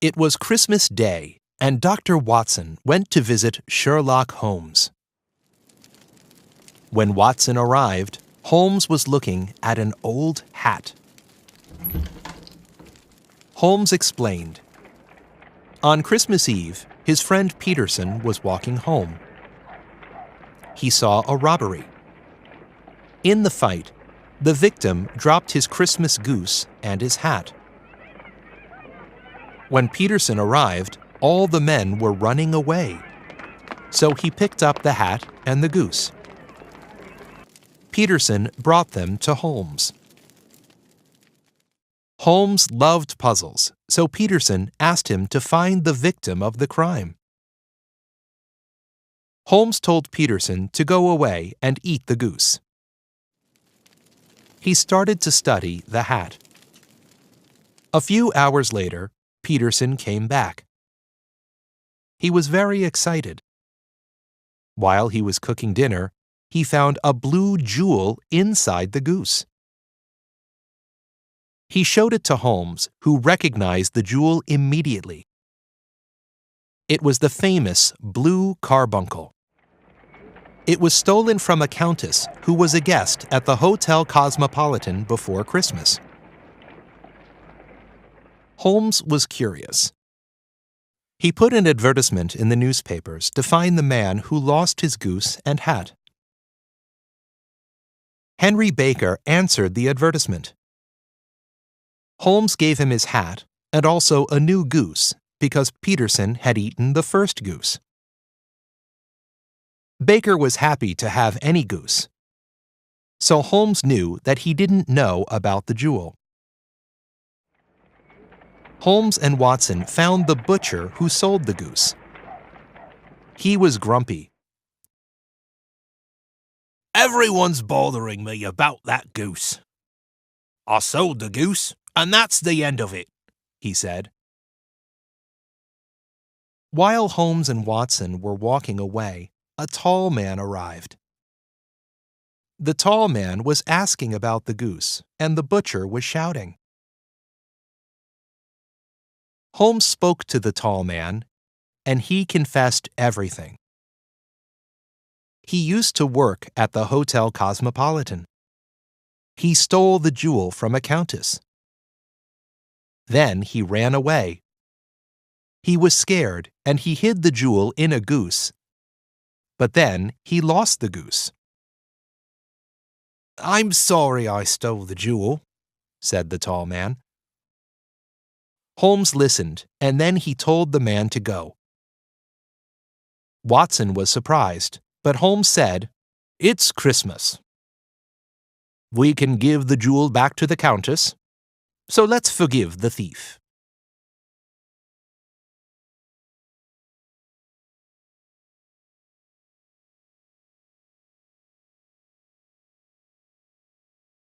It was Christmas Day, and Dr. Watson went to visit Sherlock Holmes. When Watson arrived, Holmes was looking at an old hat. Holmes explained. On Christmas Eve, his friend Peterson was walking home. He saw a robbery. In the fight, the victim dropped his Christmas goose and his hat. When Peterson arrived, all the men were running away. So he picked up the hat and the goose. Peterson brought them to Holmes. Holmes loved puzzles, so Peterson asked him to find the victim of the crime. Holmes told Peterson to go away and eat the goose. He started to study the hat. A few hours later, Peterson came back. He was very excited. While he was cooking dinner, he found a blue jewel inside the goose. He showed it to Holmes, who recognized the jewel immediately. It was the famous blue carbuncle. It was stolen from a countess who was a guest at the Hotel Cosmopolitan before Christmas. Holmes was curious. He put an advertisement in the newspapers to find the man who lost his goose and hat. Henry Baker answered the advertisement. Holmes gave him his hat and also a new goose because Peterson had eaten the first goose. Baker was happy to have any goose. So Holmes knew that he didn't know about the jewel. Holmes and Watson found the butcher who sold the goose. He was grumpy. Everyone's bothering me about that goose. I sold the goose, and that's the end of it, he said. While Holmes and Watson were walking away, a tall man arrived. The tall man was asking about the goose, and the butcher was shouting. Holmes spoke to the tall man, and he confessed everything. He used to work at the Hotel Cosmopolitan. He stole the jewel from a countess. Then he ran away. He was scared, and he hid the jewel in a goose. But then he lost the goose. I'm sorry I stole the jewel, said the tall man. Holmes listened, and then he told the man to go. Watson was surprised, but Holmes said, "It's Christmas. We can give the jewel back to the countess, so let's forgive the thief."